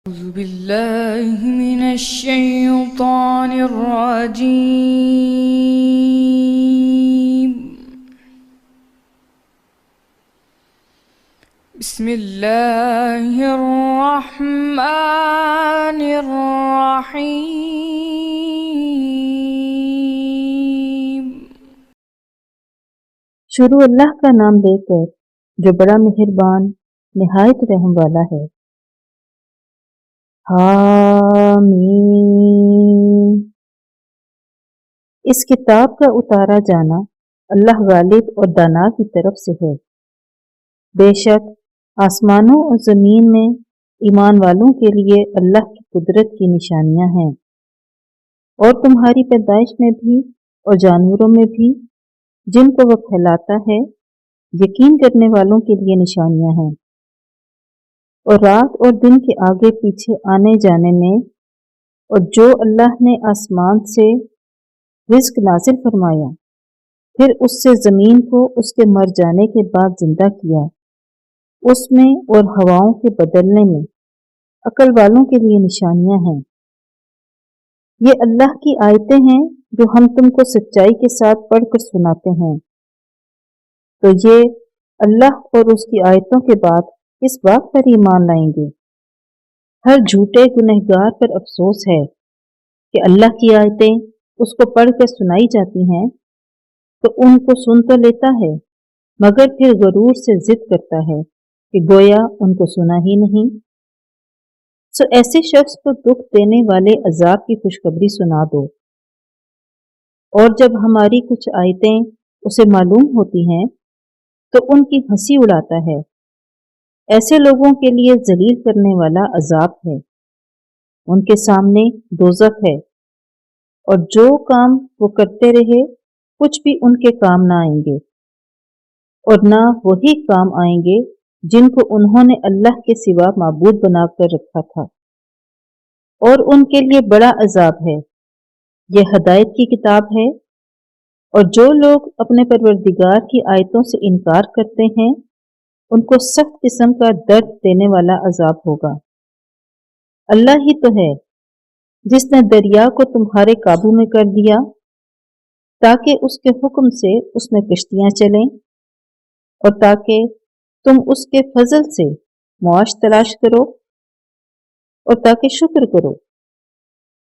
أعوذ بالله من الشيطان الرجيم. بسم الله الرحمن الرحيم. شروع اللہ کا نام لے کر جو بڑا مہربان نہایت رحم والا ہے۔ حامیم۔ اس کتاب کا اتارا جانا اللہ غالب اور دانا کی طرف سے ہے۔ بے شک آسمانوں اور زمین میں ایمان والوں کے لیے اللہ کی قدرت کی نشانیاں ہیں، اور تمہاری پیدائش میں بھی اور جانوروں میں بھی جن کو وہ پھیلاتا ہے یقین کرنے والوں کے لیے نشانیاں ہیں، اور رات اور دن کے آگے پیچھے آنے جانے میں، اور جو اللہ نے آسمان سے رزق نازل فرمایا پھر اس سے زمین کو اس کے مر جانے کے بعد زندہ کیا، اس میں اور ہواؤں کے بدلنے میں عقل والوں کے لیے نشانیاں ہیں۔ یہ اللہ کی آیتیں ہیں جو ہم تم کو سچائی کے ساتھ پڑھ کر سناتے ہیں۔ تو یہ اللہ اور اس کی آیتوں کے بعد اس بات پر ایمان لائیں گے۔ ہر جھوٹے گنہگار پر افسوس ہے کہ اللہ کی آیتیں اس کو پڑھ کر سنائی جاتی ہیں تو ان کو سن تو لیتا ہے مگر پھر غرور سے ضد کرتا ہے کہ گویا ان کو سنا ہی نہیں۔ سو ایسے شخص کو دکھ دینے والے عذاب کی خوشخبری سنا دو، اور جب ہماری کچھ آیتیں اسے معلوم ہوتی ہیں تو ان کی ہنسی اڑاتا ہے۔ ایسے لوگوں کے لیے ذلیل کرنے والا عذاب ہے، ان کے سامنے دوزخ ہے، اور جو کام وہ کرتے رہے کچھ بھی ان کے کام نہ آئیں گے، اور نہ وہی کام آئیں گے جن کو انہوں نے اللہ کے سوا معبود بنا کر رکھا تھا، اور ان کے لیے بڑا عذاب ہے۔ یہ ہدایت کی کتاب ہے، اور جو لوگ اپنے پروردگار کی آیتوں سے انکار کرتے ہیں ان کو سخت قسم کا درد دینے والا عذاب ہوگا۔ اللہ ہی تو ہے جس نے دریا کو تمہارے قابو میں کر دیا تاکہ اس کے حکم سے اس میں کشتیاں چلیں، اور تاکہ تم اس کے فضل سے معاش تلاش کرو، اور تاکہ شکر کرو،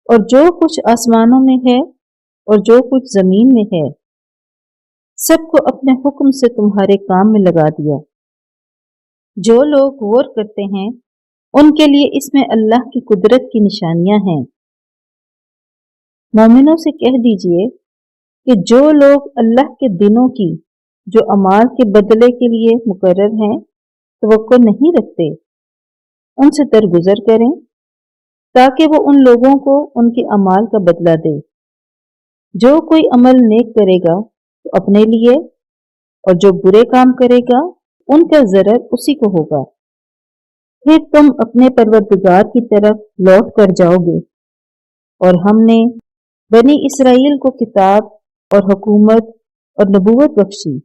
اور جو کچھ آسمانوں میں ہے اور جو کچھ زمین میں ہے سب کو اپنے حکم سے تمہارے کام میں لگا دیا۔ جو لوگ غور کرتے ہیں ان کے لیے اس میں اللہ کی قدرت کی نشانیاں ہیں۔ مومنوں سے کہہ دیجئے کہ جو لوگ اللہ کے دنوں کی جو اعمال کے بدلے کے لیے مقرر ہیں توقع نہیں رکھتے ان سے درگزر کریں تاکہ وہ ان لوگوں کو ان کے اعمال کا بدلہ دے۔ جو کوئی عمل نیک کرے گا تو اپنے لیے، اور جو برے کام کرے گا ان کا ضرر اسی کو ہوگا۔ پھر تم اپنے پروردگار کی طرف لوٹ کر جاؤ گے، اور ہم نے بنی اسرائیل کو کتاب اور حکومت اور نبوت بخشی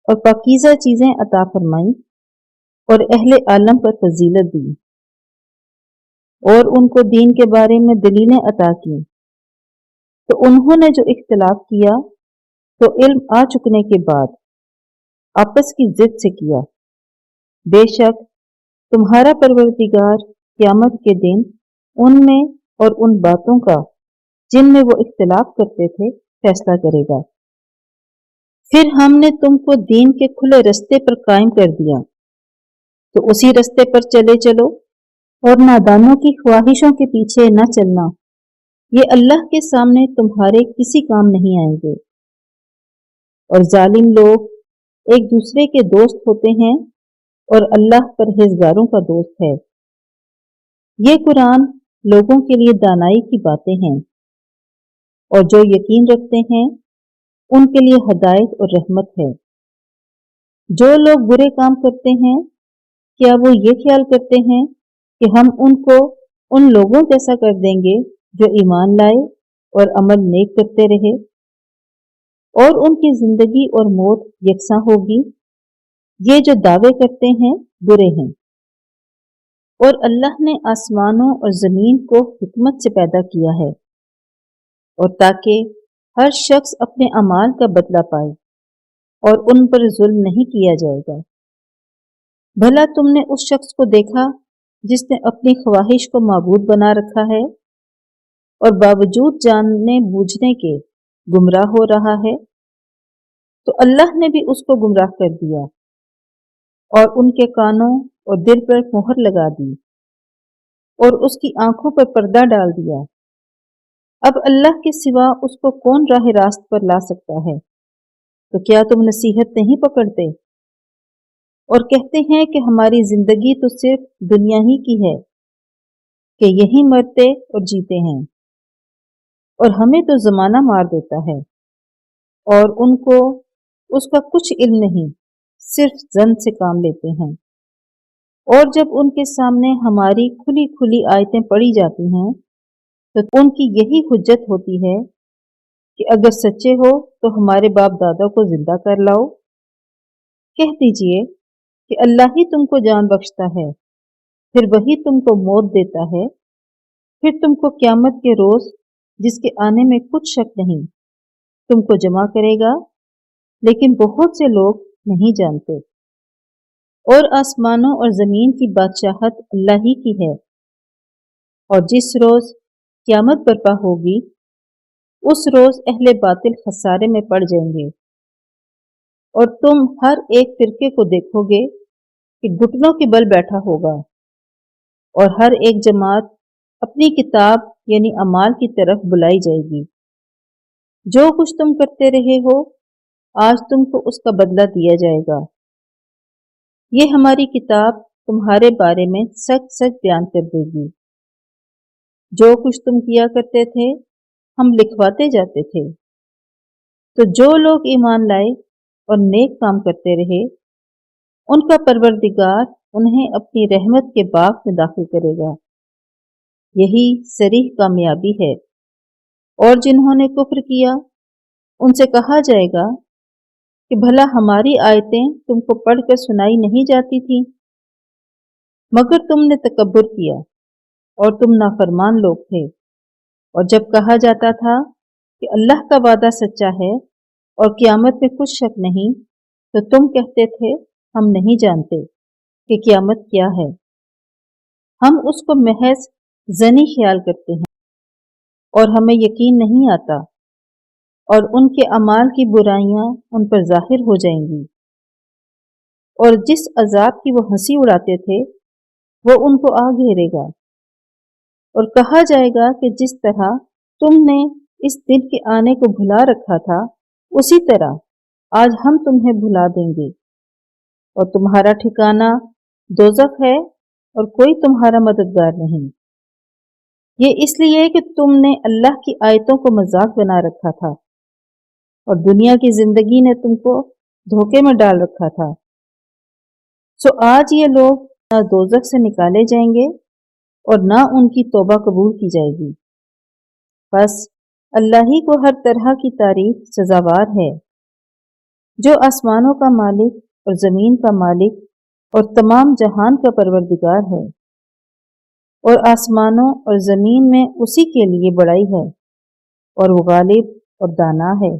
اور پاکیزہ چیزیں عطا فرمائیں اور اہل عالم پر فضیلت دی، اور ان کو دین کے بارے میں دلیلیں عطا کی۔ تو انہوں نے جو اختلاف کیا تو علم آ چکنے کے بعد آپس کی ضد سے کیا۔ بے شک تمہارا پروردگار قیامت کے دن ان میں اور ان باتوں کا جن میں وہ اختلاف کرتے تھے فیصلہ کرے گا۔ پھر ہم نے تم کو دین کے کھلے رستے پر قائم کر دیا تو اسی رستے پر چلے چلو، اور نادانوں کی خواہشوں کے پیچھے نہ چلنا، یہ اللہ کے سامنے تمہارے کسی کام نہیں آئیں گے۔ اور ظالم لوگ ایک دوسرے کے دوست ہوتے ہیں اور اللہ پرہیزگاروں کا دوست ہے۔ یہ قرآن لوگوں کے لیے دانائی کی باتیں ہیں، اور جو یقین رکھتے ہیں ان کے لیے ہدایت اور رحمت ہے۔ جو لوگ برے کام کرتے ہیں کیا وہ یہ خیال کرتے ہیں کہ ہم ان کو ان لوگوں جیسا کر دیں گے جو ایمان لائے اور عمل نیک کرتے رہے، اور ان کی زندگی اور موت یکساں ہوگی؟ یہ جو دعوے کرتے ہیں برے ہیں۔ اور اللہ نے آسمانوں اور زمین کو حکمت سے پیدا کیا ہے، اور تاکہ ہر شخص اپنے اعمال کا بدلہ پائے اور ان پر ظلم نہیں کیا جائے گا۔ بھلا تم نے اس شخص کو دیکھا جس نے اپنی خواہش کو معبود بنا رکھا ہے اور باوجود جاننے بوجھنے کے گمراہ ہو رہا ہے؟ تو اللہ نے بھی اس کو گمراہ کر دیا اور ان کے کانوں اور دل پر مہر لگا دی اور اس کی آنکھوں پر پردہ ڈال دیا۔ اب اللہ کے سوا اس کو کون راہ راست پر لا سکتا ہے؟ تو کیا تم نصیحت نہیں پکڑتے اور کہتے ہیں کہ ہماری زندگی تو صرف دنیا ہی کی ہے، کہ یہی مرتے اور جیتے ہیں، اور ہمیں تو زمانہ مار دیتا ہے، اور ان کو اس کا کچھ علم نہیں، صرف ظن سے کام لیتے ہیں۔ اور جب ان کے سامنے ہماری کھلی کھلی آیتیں پڑھی جاتی ہیں تو ان کی یہی حجت ہوتی ہے کہ اگر سچے ہو تو ہمارے باپ دادا کو زندہ کر لاؤ۔ کہہ دیجئے کہ اللہ ہی تم کو جان بخشتا ہے، پھر وہی تم کو موت دیتا ہے، پھر تم کو قیامت کے روز جس کے آنے میں کچھ شک نہیں تم کو جمع کرے گا، لیکن بہت سے لوگ نہیں جانتے۔ اور آسمانوں اور زمین کی بادشاہت اللہ ہی کی ہے، اور جس روز قیامت برپا ہوگی اس روز اہل باطل خسارے میں پڑ جائیں گے، اور تم ہر ایک فرقے کو دیکھو گے کہ گھٹنوں کے بل بیٹھا ہوگا، اور ہر ایک جماعت اپنی کتاب یعنی اعمال کی طرف بلائی جائے گی۔ جو کچھ تم کرتے رہے ہو آج تم کو اس کا بدلہ دیا جائے گا۔ یہ ہماری کتاب تمہارے بارے میں سچ سچ بیان کر دے گی۔ جو کچھ تم کیا کرتے تھے ہم لکھواتے جاتے تھے۔ تو جو لوگ ایمان لائے اور نیک کام کرتے رہے ان کا پروردگار انہیں اپنی رحمت کے باغ میں داخل کرے گا۔ یہی صریح کامیابی ہے۔ اور جنہوں نے کفر کیا ان سے کہا جائے گا کہ بھلا ہماری آیتیں تم کو پڑھ کر سنائی نہیں جاتی تھیں؟ مگر تم نے تکبر کیا اور تم نافرمان لوگ تھے۔ اور جب کہا جاتا تھا کہ اللہ کا وعدہ سچا ہے اور قیامت میں کچھ شک نہیں تو تم کہتے تھے ہم نہیں جانتے کہ قیامت کیا ہے، ہم اس کو محض ظنی خیال کرتے ہیں اور ہمیں یقین نہیں آتا، اور ان کے اعمال کی برائیاں ان پر ظاہر ہو جائیں گی، اور جس عذاب کی وہ ہنسی اڑاتے تھے وہ ان کو آ گھیرے گا۔ اور کہا جائے گا کہ جس طرح تم نے اس دن کے آنے کو بھلا رکھا تھا اسی طرح آج ہم تمہیں بھلا دیں گے، اور تمہارا ٹھکانہ دوزخ ہے اور کوئی تمہارا مددگار نہیں۔ یہ اس لیے کہ تم نے اللہ کی آیتوں کو مذاق بنا رکھا تھا اور دنیا کی زندگی نے تم کو دھوکے میں ڈال رکھا تھا۔ سو آج یہ لوگ نہ دوزخ سے نکالے جائیں گے اور نہ ان کی توبہ قبول کی جائے گی۔ بس اللہ ہی کو ہر طرح کی تعریف سزاوار ہے، جو آسمانوں کا مالک اور زمین کا مالک اور تمام جہان کا پروردگار ہے، اور آسمانوں اور زمین میں اسی کے لیے بڑائی ہے، اور وہ غالب اور دانا ہے۔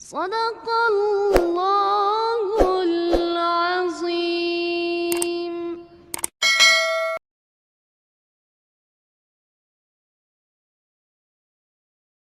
صدق اللہ